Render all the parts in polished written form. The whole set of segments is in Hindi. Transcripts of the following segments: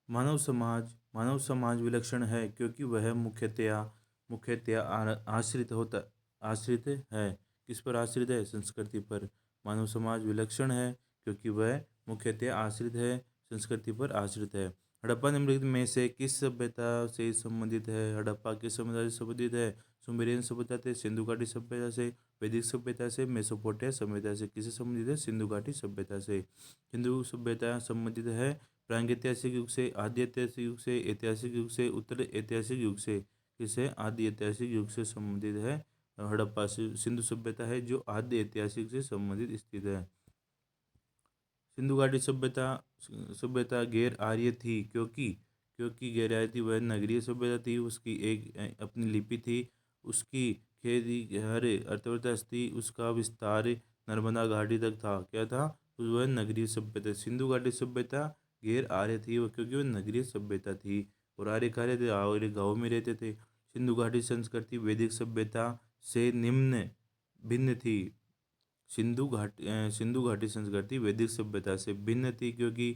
मानव समाज विलक्षण है क्योंकि वह मुख्यतया आश्रित है। किस पर आश्रित है? संस्कृति पर। मानव समाज विलक्षण है क्योंकि वह मुख्यतया आश्रित है, संस्कृति पर आश्रित है। हड़प्पा निम्नलिखित में से किस सभ्यता से संबंधित है? हड़प्पा किस सभ्यता से संबंधित है? सुमेरियन सभ्यता से, सिंधु घाटी सभ्यता से, वैदिक सभ्यता से, मेसोपोटामिया सभ्यता से। किससे संबंधित है? सिंधु घाटी सभ्यता से। सिंधु सभ्यता संबंधित है प्रागैतिहासिक युग से, आदि ऐतिहासिक युग से, ऐतिहासिक युग से, उत्तर ऐतिहासिक युग से। किसे? आदि ऐतिहासिक युग से संबंधित है। हड़प्पा से सिंधु सभ्यता है जो आदि ऐतिहासिक से संबंधित स्थित है। सिंधु घाटी सभ्यता सभ्यता गैर आर्य थी क्योंकि क्योंकि गैर आर्य थी, वह नगरीय सभ्यता थी, उसकी एक अपनी लिपि थी, उसकी खेती हर अर्थव्यवस्था थी, उसका विस्तार नर्मदा घाटी तक था। क्या था? वह नगरीय सभ्यता। सिंधु घाटी सभ्यता गैर आर्य थी वो क्योंकि वह नगरीय सभ्यता थी, और आर्य कार्य थे, आर्य गाँव में रहते थे। सिंधु घाटी संस्कृति वैदिक सभ्यता से निम्न भिन्न थी। सिंधु घाटी संस्कृति वैदिक सभ्यता से भिन्न थी क्योंकि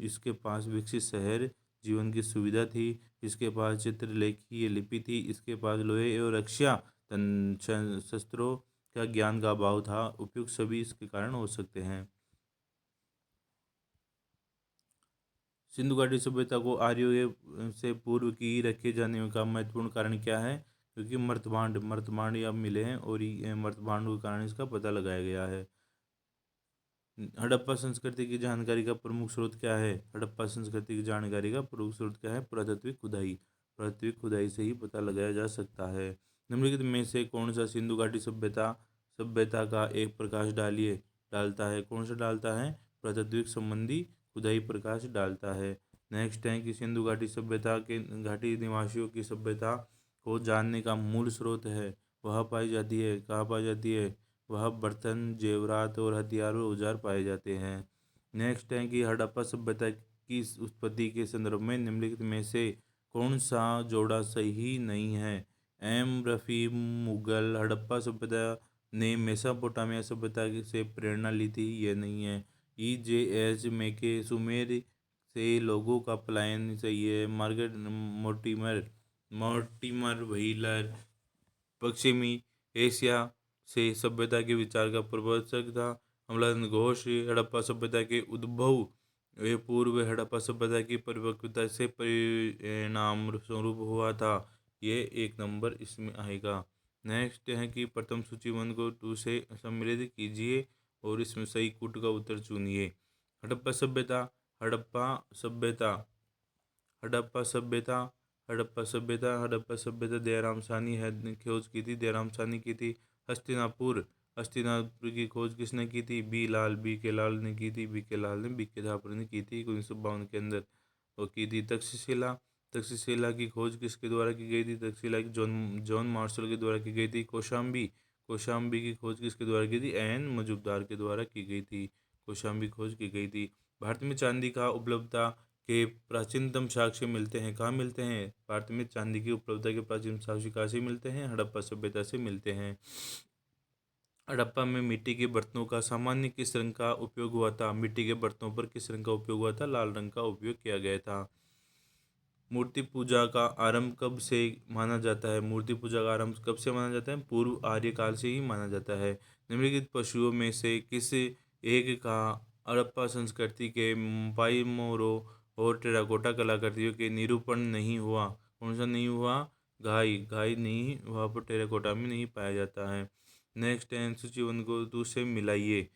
इसके पास विकसित शहर जीवन की सुविधा थी, इसके पास चित्रलेखीय लिपि थी, इसके पास लोहे और रक्षा शस्त्रों का ज्ञान का अभाव था। उपयुक्त सभी इसके कारण हो सकते हैं। सिंधु घाटी सभ्यता को आर्यों से पूर्व की रखे जाने का महत्वपूर्ण कारण क्या है? क्योंकि मर्तभांड अब मिले हैं और ये मर्तभांड के कारण इसका पता लगाया गया है। हड़प्पा संस्कृति की जानकारी का प्रमुख स्रोत क्या है? हड़प्पा संस्कृति की जानकारी का प्रमुख स्रोत क्या है? पुरातात्विक खुदाई। पुरातात्विक खुदाई से ही पता लगाया जा सकता है। निम्नलिखित में से कौन सा सिंधु घाटी सभ्यता का एक प्रकाश डालता है? कौन सा डालता है? पुरातात्विक संबंधी खुदाई प्रकाश डालता है। नेक्स्ट है कि सिंधु घाटी सभ्यता के घाटी निवासियों की सभ्यता को जानने का मूल स्रोत है, वह पाई जाती है, कहाँ पाई जाती है? वह बर्तन, जेवरात और हथियार और औजार पाए जाते हैं। नेक्स्ट है कि हड़प्पा सभ्यता की उत्पत्ति के संदर्भ में निम्नलिखित में से कौन सा जोड़ा सही नहीं है? एम रफ़ी मुगल हड़प्पा सभ्यता ने मेसोपोटामिया सभ्यता से प्रेरणा ली थी, यह नहीं है। ई जे एच मेके सुमेर से लोगों का पलायन सही है। मार्गरेट मोर्टिमर व्हीलर पश्चिमी एशिया से सभ्यता के विचार का प्रवर्तक था। अमलान घोष हड़प्पा सभ्यता के उद्भव वे पूर्व हड़प्पा सभ्यता की परिपक्वता से परिणाम स्वरूप हुआ था। ये 1 नंबर इसमें आएगा। नेक्स्ट है कि प्रथम सूची 1 को 2 से सम्मिलित कीजिए और इसमें सही कूट का उत्तर चुनिए। हड़प्पा सभ्यता हड़प्पा सभ्यता हड़प्पा सभ्यता हड़प्पा सभ्यता दयाराम साहनी ने खोज की थी, दयाराम साहनी की थी। हस्तिनापुर की खोज किसने की थी? बी के लाल ने की थी, बी के थापर ने की थी 1952 के अंदर वो की थी। तक्षशिला की खोज किसके द्वारा की गई थी? तक्षशिला की जॉन मार्शल के द्वारा की गई थी। कौशाम्बी की खोज किसके द्वारा की थी? एन मजुमदार के द्वारा की गई थी। कौशाम्बी खोज की गई थी। भारत में चांदी का उपलब्धता के प्राचीनतम साक्ष्य मिलते हैं, कहाँ मिलते हैं? भारत में चांदी की उपलब्धता के प्राचीन साक्ष्य कहाँ से मिलते हैं? हड़प्पा सभ्यता से मिलते हैं। हड़प्पा में मिट्टी के बर्तनों का सामान्य किस रंग का उपयोग हुआ था? मिट्टी के बर्तनों पर किस रंग का उपयोग हुआ था? लाल रंग का उपयोग किया गया था। मूर्ति पूजा का आरंभ कब से माना जाता है? मूर्ति पूजा का आरंभ कब से माना जाता है? पूर्व आर्य काल से ही माना जाता है। निम्नलिखित पशुओं में से किस एक का हड़प्पा संस्कृति के पाइमोरो और टेराकोटा कलाकृतियों के निरूपण नहीं हुआ? कौन सा नहीं हुआ? घाई नहीं, वहाँ पर टेराकोटा में नहीं पाया जाता है। नेक्स्ट है सूची 1 को 2 से मिलाइए।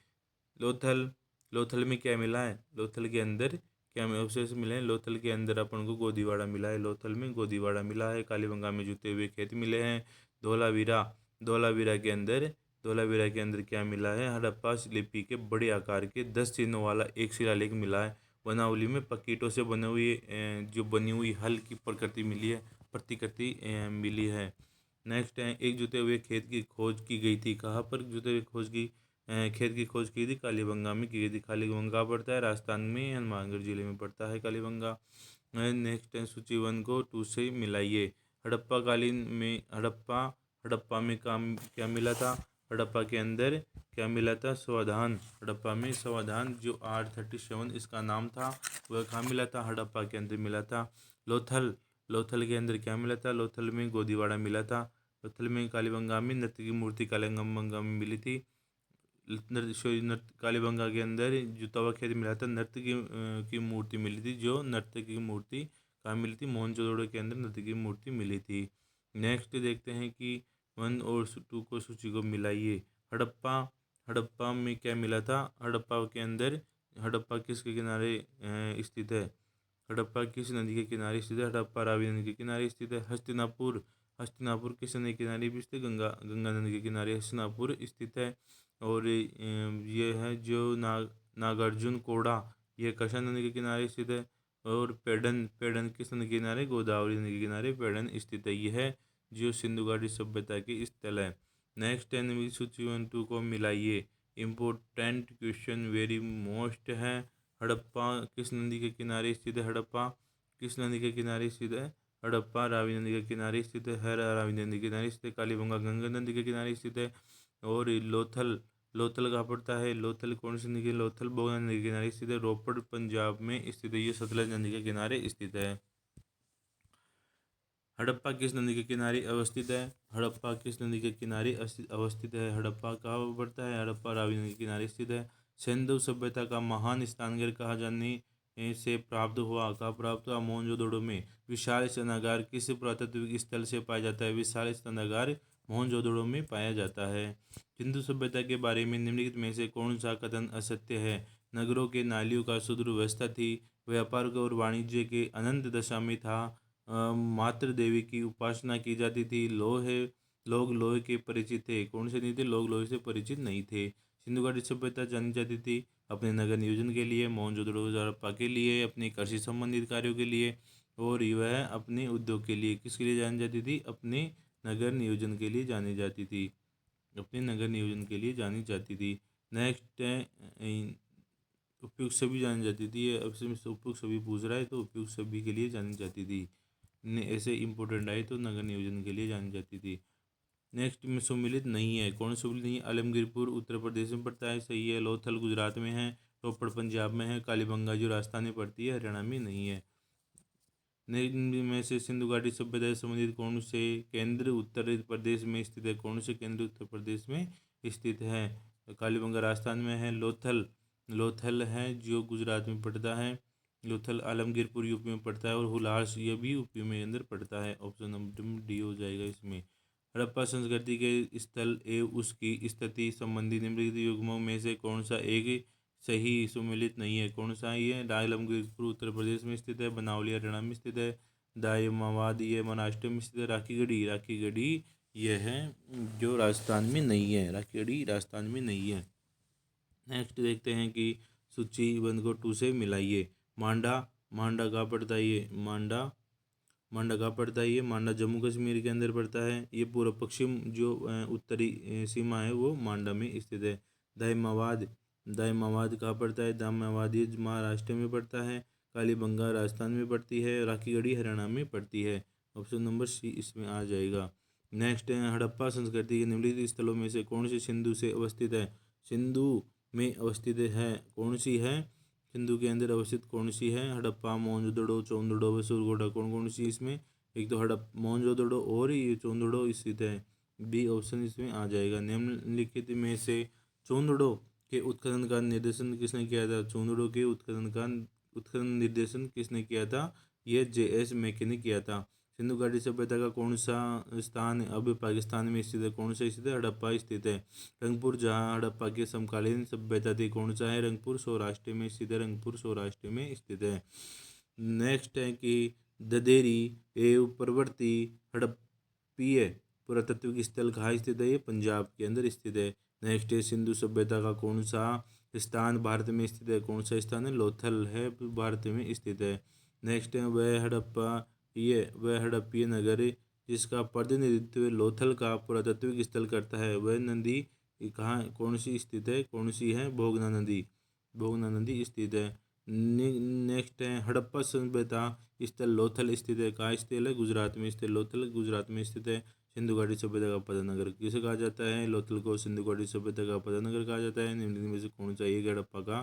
लोथल में क्या मिला है? लोथल के अंदर क्या अवशेष मिले हैं? लोथल के अंदर अपन को गोदीवाड़ा मिला है। लोथल में गोदीवाड़ा मिला है। कालीबंगा में जुते हुए खेत मिले हैं। धौलावीरा के अंदर क्या मिला है? हड़प्पा लिपि के बड़े आकार के 10 चिन्हों वाला एक शिलालेख मिला है। वनावली में पक्की ईंटों से बनी हुई हल की प्रतिकृति मिली है। नेक्स्ट है एक जुते हुए खेत की खोज की गई थी। कहाँ पर जुते हुए खेत की खोज की थी? कालीबंगा में की गई थी। कालीबंगा पड़ता है राजस्थान में, हनुमानगढ़ जिले में पड़ता है कालीबंगा। नेक्स्ट है सूची 1 को 2 से मिलाइए। हड़प्पा में काम क्या मिला था? हड़प्पा के अंदर क्या मिला था? समाधान। हड़प्पा में समाधान जो R37 इसका नाम था, वह कहाँ मिला था? हड़प्पा के अंदर मिला था। लोथल, लोथल के अंदर क्या मिला था? लोथल में गोदीवाड़ा मिला था। लोथल में कालीबंगा में नृत्य की मूर्ति कालीबंगा में मिली थी। नृत्य कालीबंगा के अंदर जो तवा खेत मिला था, नृत्य की मूर्ति मिली थी। जो नृत्य की मूर्ति कहाँ मिली थी? मोहनजोदड़ो के अंदर नृत्य की मूर्ति मिली थी। नेक्स्ट देखते हैं कि 1 और 2 को सूची को मिलाइए। हड़प्पा, हड़प्पा में क्या मिला था? हड़प्पा के अंदर, हड़प्पा किसके किनारे स्थित है? हड़प्पा किस नदी के किनारे स्थित है? हड़प्पा रावी नदी के किनारे स्थित है। हस्तिनापुर, हस्तिनापुर किस नदी के किनारे भी स्थित है? गंगा, गंगा नदी के किनारे हस्तिनापुर स्थित है। और ये है जो नागार्जुन कोड़ा, ये कशा नदी के किनारे स्थित है। और पेडन, पेडन किस नदी के किनारे? गोदावरी नदी के किनारे पेडन स्थित है। यह है जो सिंधु घाटी सभ्यता के स्थल है। नेक्स्ट 10 सूची 1 2 को मिलाइए। इम्पोर्टेंट क्वेश्चन वेरी मोस्ट है। हड़प्पा किस नदी के किनारे स्थित है? हड़प्पा किस नदी के किनारे स्थित है? हड़प्पा रावी नदी के किनारे स्थित है। रावी नदी के किनारे स्थित है। कालीबंगा गंगा नदी के किनारे स्थित है। और लोथल, लोथल कहाँ पड़ता है? लोथल कौन सी नदी? लोथल बोगना नदी के किनारे स्थित है। रोपड़ पंजाब में स्थित है। ये सतलज नदी के किनारे स्थित है। हड़प्पा किस नदी के किनारे अवस्थित है? हड़प्पा किस नदी के किनारे अवस्थित है? हड़प्पा कहाँ पड़ता है? हड़प्पा रावी नदी के किनारे स्थित है। सिंधु सभ्यता का महान स्नानघर कहा जाने से प्राप्त हुआ? कहाँ प्राप्त हुआ? मोहनजोदड़ो में। विशाल स्नानागार किस पुरातात्विक स्थल से पाया जाता है? विशाल स्नानागार मोहनजोदड़ो में पाया जाता है। सिंधु सभ्यता के बारे में निम्नलिखित में से कौन सा कथन असत्य है? नगरों के नालियों का सुदूरवस्था थी। व्यापार और वाणिज्य के अनंत दशा में था। मातृ देवी की उपासना की जाती थी। लोग लोहे के परिचित थे। कौन से नहीं थे? लोग लोहे से परिचित नहीं थे। सिंधु घाटी सभ्यता जानी जाती थी अपने नगर नियोजन के लिए, मोहनजोदड़ो हड़प्पा के लिए, अपने कृषि संबंधित कार्यों के लिए, और वह अपने उद्योग के लिए। किसके लिए जानी जाती थी? अपने नगर नियोजन के लिए जानी जाती थी। अपने नगर नियोजन के लिए जानी जाती थी। नेक्स्ट है उपयुक्त सभी जानी जाती थी। अब से उपयुक्त सभी पूछ रहा है तो उपयुक्त सभी के लिए जानी जाती थी। ऐसे इंपॉर्टेंट आए तो नगर नियोजन के लिए जानी जाती थी। नेक्स्ट में सम्मिलित नहीं है। कौन सम्मिलित नहीं है? आलमगीरपुर उत्तर प्रदेश में पड़ता है, सही है। लोथल गुजरात में है। रोपड़ पंजाब में है। कालीबंगा जो राजस्थान में पड़ती है, हरियाणा में नहीं है। निम्न में से सिंधु घाटी सभ्यता से संबंधित कौन से केंद्र उत्तर प्रदेश में स्थित है? कौन से केंद्र उत्तर प्रदेश में स्थित है? कालीबंगा राजस्थान में है। लोथल, लोथल है जो गुजरात में पड़ता है। लोथल आलमगीरपुर यूपी में पड़ता है। और हुलास ये भी यूपी में अंदर पड़ता है। ऑप्शन नंबर डी हो जाएगा इसमें। हड़प्पा संस्कृति के स्थल एवं उसकी स्थिति संबंधी निम्नलिखित युग्मों में से कौन सा एक सही सुमेलित नहीं है? कौन सा ये? आलमगीरपुर उत्तर प्रदेश में स्थित है। बनावली हरियाणा में स्थित है। दायमाबाद ये महाराष्ट्र में स्थित है। राखीगढ़ी, राखीगढ़ी यह है जो राजस्थान में नहीं है। राखीगढ़ी राजस्थान में नहीं है। नेक्स्ट देखते हैं कि सूची 1 को 2 से मिलाइए। मांडा, मांडा कहाँ पड़ता है? ये मांडा, मांडा कहाँ पड़ता है? ये मांडा जम्मू कश्मीर के अंदर पड़ता है। ये पूर्व पश्चिम जो उत्तरी सीमा है वो मांडा में स्थित है। दायमाबाद, दायमाबाद कहाँ पड़ता है? दायमाबाद ये महाराष्ट्र में पड़ता है। कालीबंगा राजस्थान में पड़ती है। राखीगढ़ी हरियाणा में पड़ती है। ऑप्शन नंबर सी इसमें आ जाएगा। नेक्स्ट है हड़प्पा संस्कृति के निम्नलिखित स्थलों में से कौन सी सिंधु से अवस्थित है? सिंधु में अवस्थित है। कौन सी है? सिंधु के अंदर अवस्थित कौन सी है? हड़प्पा, मोहनजोदड़ो, चोंदड़ो व सुरगोडा। कौन कौन सी इसमें? एक तो मोहनजोदड़ो और ये चोंदड़ो स्थित है। बी ऑप्शन इसमें आ जाएगा। निम्नलिखित में से चोंदड़ो के उत्खनन का निर्देशन किसने किया था? चोंदड़ो के उत्खनन निर्देशन किसने किया था? यह JS मैके ने किया था। सिंधु घाटी सभ्यता का कौन सा स्थान अब पाकिस्तान में स्थित है? कौन सा स्थित है? हड़प्पा स्थित है। रंगपुर जहाँ हड़प्पा की समकालीन सभ्यता थी, कौन सा है? रंगपुर सौराष्ट्र में स्थित है। रंगपुर सौराष्ट्र में स्थित है। नेक्स्ट है कि ददेरी एवं परवर्ती हड़प्पीय पुरातात्विक स्थल कहाँ स्थित है? ये पंजाब के अंदर स्थित है। नेक्स्ट है सिंधु सभ्यता का कौन सा स्थान भारत में स्थित है? कौन सा स्थान है? लोथल है, भारत में स्थित है। नेक्स्ट है वह हड़प्पीय नगर जिसका प्रतिनिधित्व लोथल का पुरातात्विक स्थल करता है, वह नदी कहाँ, कौन सी स्थित है? कौन सी है? भोगना नदी, भोगना नदी स्थित है। नेक्स्ट है हड़प्पा सभ्यता स्थल लोथल स्थित है। कहाँ स्थित है? गुजरात में स्थित। लोथल गुजरात में स्थित है। सिंधु घाटी सभ्यता का पतन नगर किसे कहा जाता है? लोथल को सिंधु घाटी सभ्यता का पतन नगर कहा जाता है। निम्नलिखित में से कौन सा एक हड़प्पा का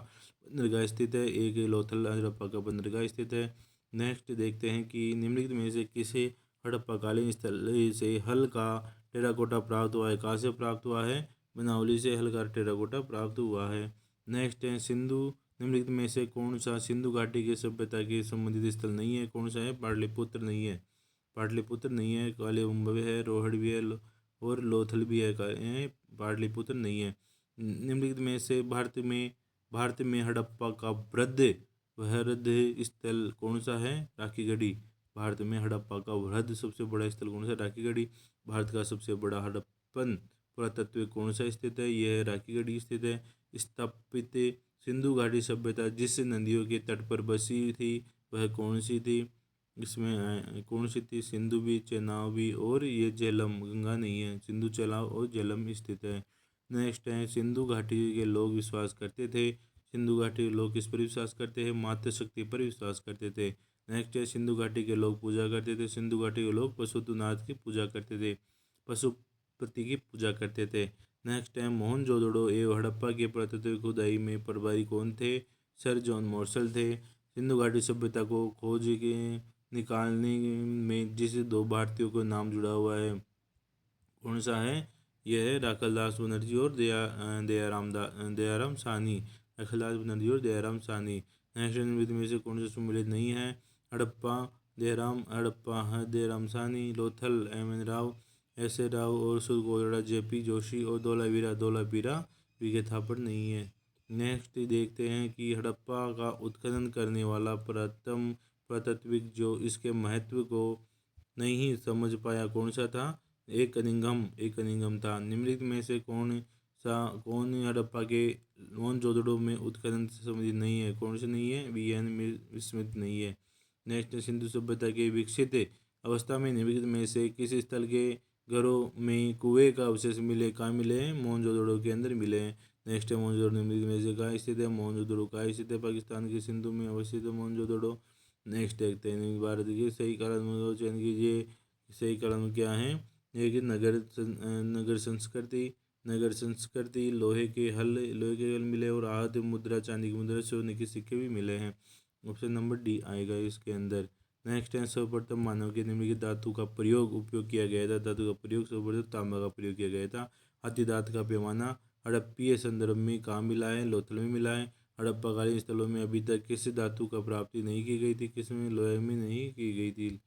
बंदरगाह स्थित है? एक लोथल हड़प्पा का बंदरगाह स्थित है। नेक्स्ट देखते हैं कि निम्नलिखित में से किसे हड़प्पाकालीन स्थल से हल का टेराकोटा प्राप्त हुआ है? कहाँ से प्राप्त हुआ है? बनावली से हल का टेराकोटा प्राप्त हुआ है। नेक्स्ट है सिंधु निम्नलिखित में से कौन सा सिंधु घाटी की सभ्यता के संबंधित स्थल नहीं है? कौन सा है? पाटलिपुत्र नहीं है, पाटलिपुत्र नहीं है। कालीबंगा है, रोहड़ भी है और लोथल भी है, पाटलिपुत्र नहीं है। निम्नलिखित में से भारत में हड़प्पा का वृहद स्थल कौन सा है? राखी गढ़ी। भारत में हड़प्पा का वृहद सबसे बड़ा स्थल कौन सा? राखी गढ़ी। भारत का सबसे बड़ा हड़प्पन पुरातत्व कौन सा स्थित है? यह राखी गढ़ी स्थित है। स्थापित सिंधु घाटी सभ्यता जिस नदियों के तट पर बसी थी वह कौन सी थी? इसमें कौन सी थी? सिंधु भी, चेनाब भी और ये झेलम। गंगा नहीं है, सिंधु, चेनाब और झेलम स्थित है। नेक्स्ट है सिंधु घाटी के लोग विश्वास करते थे। सिंधु घाटी के लोग किस पर विश्वास करते हैं? मातृशक्ति पर विश्वास करते थे। नेक्स्ट है सिंधु घाटी के लोग पूजा करते थे। सिंधु घाटी के लोग पशुपतिनाथ की पूजा करते थे, पशुपति की पूजा करते थे। नेक्स्ट है मोहनजोदड़ो एवं हड़प्पा के पुरातत्व खुदाई में प्रभारी कौन थे? सर जॉन मार्शल थे। सिंधु घाटी सभ्यता को खोज के निकालने में जिस दो भारतीयों का नाम जुड़ा हुआ है कौन सा है? यह है राखलदास बनर्जी और दयाराम साहनी। राखलदास बनर्जी और दयाराम साहनी। नेक्स्ट निम्नलिखित में से कौन सा सम्मिलित नहीं है? हड़प्पा दयाराम साहनी, लोथल एम.एन. राव, एस.ए. राव और सुरगोड़ा जे.पी. जोशी और धोलावीरा वी.के. थापड़ नहीं है। नेक्स्ट देखते हैं कि हड़प्पा का उत्खनन करने वाला प्रथम पुरातात्विक जो इसके महत्व को नहीं समझ पाया कौन सा था? एक कनिंघम था। निम्नलिखित में से कौन हड़प्पा के मोहनजोदड़ो में उत्खनन से संबंधित नहीं है? कौन से नहीं है? वी.एन. स्मिथ नहीं है। नेक्स्ट सिंधु सभ्यता के विकसित अवस्था में निम्नलिखित में से किस स्थल के घरों में कुएं का अवशेष मिले? कहाँ मिले हैं? मोहनजोदड़ो के अंदर मिले हैं। नेक्स्ट है मोहनजोदड़ो निम्नलिखित में से कहाँ स्थित है? मोहनजोदड़ो कहाँ स्थित है? पाकिस्तान के सिंधु में अवस्थित है मोहनजोदड़ो। नेक्स्ट देखते हैं भारत के सही कारण चयन कीजिए। सही कारण क्या है? एक नगर संस्कृति लोहे के हल मिले और आहत मुद्रा, चांदी की मुद्रा, सोने के सिक्के भी मिले हैं। ऑप्शन नंबर डी आएगा इसके अंदर। नेक्स्ट है सर्वप्रथम मानव के निम्नलिखित धातु का उपयोग किया गया था। धातु का प्रयोग सर्वप्रथम तांबा का प्रयोग किया गया था। हाथी दांत का पैमाना हड़प्पीय संदर्भ में कहाँ मिला है? लोथल में मिला है। हड़प्पाकालीन स्थलों में अभी तक किस धातु का प्राप्ति नहीं की गई थी? किसमें? लोहे में नहीं की गई थी,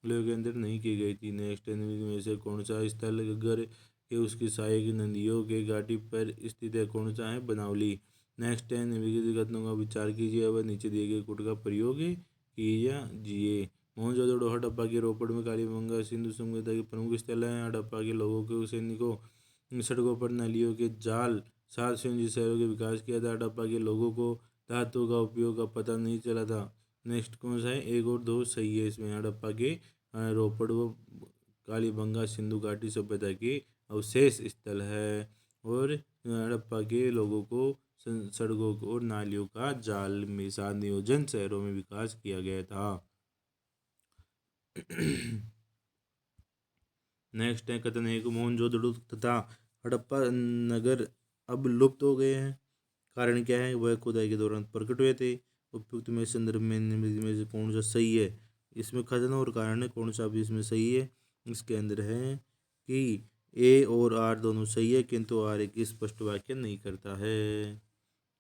लोहे के अंदर नहीं की गई थी। नेक्स्ट में से कौन सा स्थल घर के उसकी सहायक नदियों के घाटी पर स्थित है? कौन सा है? बनावली। नेक्स्ट है निम्नलिखित कथनों का विचार कीजिए व नीचे दिए गए कोड का प्रयोग कीजिए। मोहनजोदड़ो हड़प्पा के रोपड़ में कालीबंगा सिंधु सभ्यता के प्रमुख स्थल हैं। हड़प्पा के लोगों के सैनिकों सड़कों पर नालियों के जाल सात संयोजित शहरों के विकास किया था। हड़प्पा के लोगों को धातु का उपयोग का पता नहीं चला था। नेक्स्ट कौन सा है? एक और दो सही है इसमें। हड़प्पा के रोपड़ व कालीबंगा सिंधु घाटी सभ्यता के अवशेष स्थल है और हड़प्पा के लोगों को सड़कों और नालियों का जाल में साथ नियोजन शहरों में विकास किया गया था। नेक्स्ट है कथन एक मोहनजोदड़ो तथा हड़प्पा नगर अब लुप्त हो गए हैं। कारण क्या है? वह खुदाई के दौरान प्रकट हुए थे। उपयुक्त में संदर्भ में निम्नलिखित में से कौन सा सही है? इसमें कथन और कारण है, कौन सा भी इसमें सही है? इसके अंदर है कि ए और आर दोनों सही है किंतु आर एक स्पष्ट वाक्य नहीं करता है।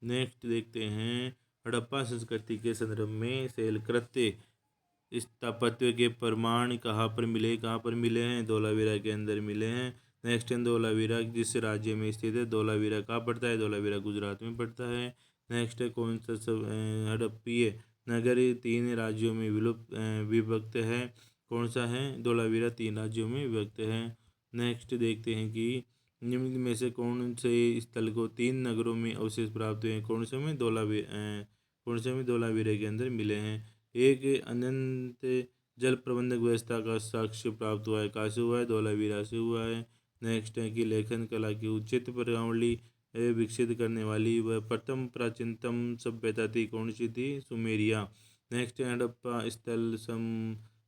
नेक्स्ट देखते हैं हड़प्पा संस्कृति के संदर्भ में शैलकृत्य स्थापत्य के प्रमाण कहाँ पर मिले हैं? धोलावीरा के अंदर मिले हैं। नेक्स्ट है धोलावीरा जिस राज्य में स्थित है? धोलावीरा कहाँ पड़ता है? धोलावीरा गुजरात में पड़ता है। नेक्स्ट है कौन सा हड़प्पीय नगर 3 राज्यों में विभक्त है? कौन सा है? धोलावीरा 3 राज्यों में विभक्त है। नेक्स्ट देखते हैं कि निम्न में से कौन से स्थल को 3 नगरों में अवशेष प्राप्त हुए हैं? कौन से में? धोलावीरा के अंदर मिले हैं। एक अनंत जल प्रबंधक व्यवस्था का साक्ष्य प्राप्त हुआ है। कहाँ से हुआ है? धोलावीरा से हुआ है। नेक्स्ट है कि लेखन कला की उचित प्रणाली विकसित करने वाली वह प्रथम प्राचीनतम सभ्यता थी। कौन सी थी? सुमेरिया। नेक्स्ट है हड़प्पा स्थल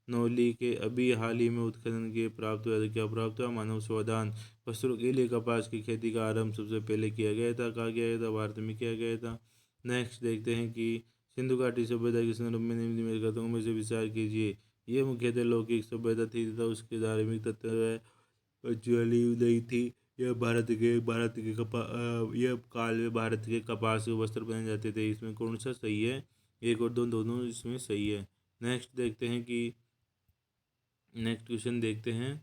नौली के अभी हाल ही में उत्खनन के प्राप्त हुआ था। क्या प्राप्त हुआ? मानव समाधान। वस्त्रों के लिए कपास की खेती का आरंभ सबसे पहले किया गया था। कहा गया था? भारत में किया गया था। नेक्स्ट देखते हैं कि सिंधु घाटी सभ्यता के संदर्भ में निम्न में कथनों में से विचार कीजिए। ये मुख्यतः लौकिक सभ्यता थी तथा उसके धार्मिक तत्व जुड़ी नहीं थी। यह काल में भारत के कपास के वस्त्र पहने जाते थे। इसमें कौन सा सही है? एक और दो दोनों इसमें सही है। नेक्स्ट देखते हैं कि नेक्स्ट क्वेश्चन देखते हैं,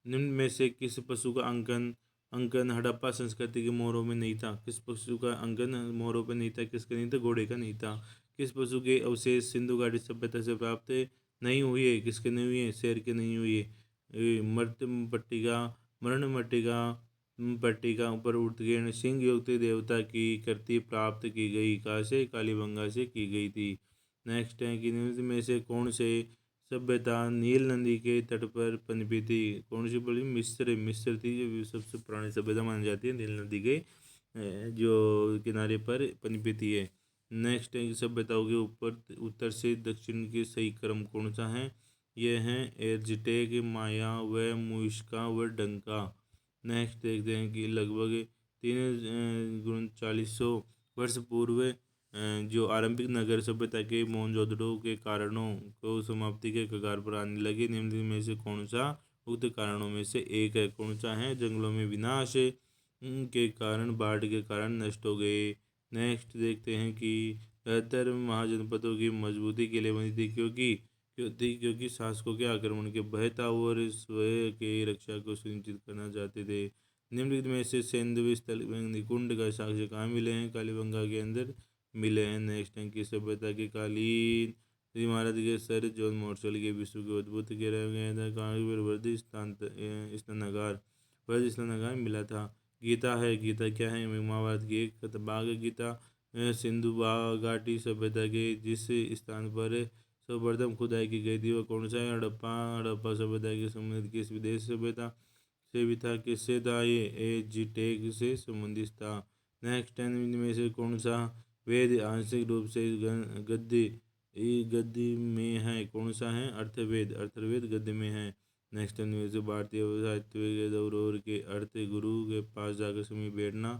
निम्न में से किस पशु का अंकन अंकन हड़प्पा संस्कृति के मोहरों में नहीं था? किस पशु का अंकन मोहरों पर नहीं था? किसका नहीं था? घोड़े का नहीं था। किस पशु के अवशेष सिंधु घाटी सभ्यता से प्राप्त नहीं हुए? किसके नहीं हुए? शेर के नहीं हुए। मृत पट्टिका मरण मट्टिका पट्टिका पर उत्कीर्ण सिंह युक्त देवता की कृति प्राप्त की गई। कहाँ से? कालीबंगा से की गई थी। नेक्स्ट है कि निम्न में से कौन से सभ्यता नील नदी के तट पर पनपी थी? कौन सी बोली? मिस्र थी जो सबसे पुरानी सभ्यता मानी जाती है, नील नदी के जो किनारे पर पनपी थी है। नेक्स्ट है कि सभ्यताओं के ऊपर उत्तर से दक्षिण के सही क्रम कौन सा है? ये हैं एर्जिटेक, माया व मुइस्का व डंका। नेक्स्ट देखते हैं कि लगभग 3 वर्ष पूर्व जो आरंभिक नगर सभ्यता के मोहनजोदड़ो के कारणों को समाप्ति के कगार पर आने लगे। निम्न में से कौन सा उक्त कारणों में से एक है? कौन सा है? जंगलों में विनाश के कारण, बाढ़ के कारण नष्ट हो गए। नेक्स्ट देखते हैं कि बेहतर महाजनपदों की मजबूती के लिए बनी थी। क्योंकि शासकों के आक्रमण के भय था और स्वयं के रक्षा को सुनिश्चित करना चाहते थे। निम्नलिखित में से सैंधवी स्थल निकुंड का साक्ष्य कहाँ मिले हैं? कालीबंगा के अंदर मिले हैं। नेक्स्ट है कि सभ्यता के कालीन इमारत के सर जॉन मार्शल के विश्व के अद्भुत गिरा गया था। कहाँ पर? वर्दी स्नानागार मिला था। गीता है। गीता क्या है? महाभारत की एक भाग है गीता। सिंधु घाटी सभ्यता के जिस स्थान पर सर्वप्रथम खुदाई की गई थी वह कौन सा है? हड़प्पा सभ्यता के संबंधित किस विदेश सभ्यता से भी था? किससे था? ये एजिटेक से संबंधित था। नेक्स्ट 10 में से कौन सा वेद आंशिक रूप से गद्य में है? कौन सा है? अर्थवेद गद्य में है। नेक्स्ट 10 में से भारतीय साहित्य के दौर के अर्थ गुरु के पास जाकर समय बैठना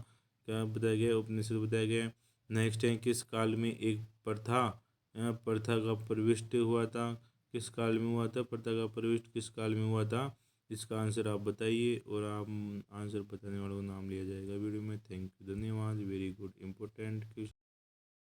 क्या बताया गया? उपनिषद बताया गया। नेक्स्ट है किस काल में एक प्रथा का प्रविष्ट हुआ था? किस काल में हुआ था? प्रथा का प्रविष्ट किस काल में हुआ था? इसका आंसर आप बताइए और आप आंसर बताने वालों का नाम लिया जाएगा वीडियो में। थैंक यू, धन्यवाद। Very good important question.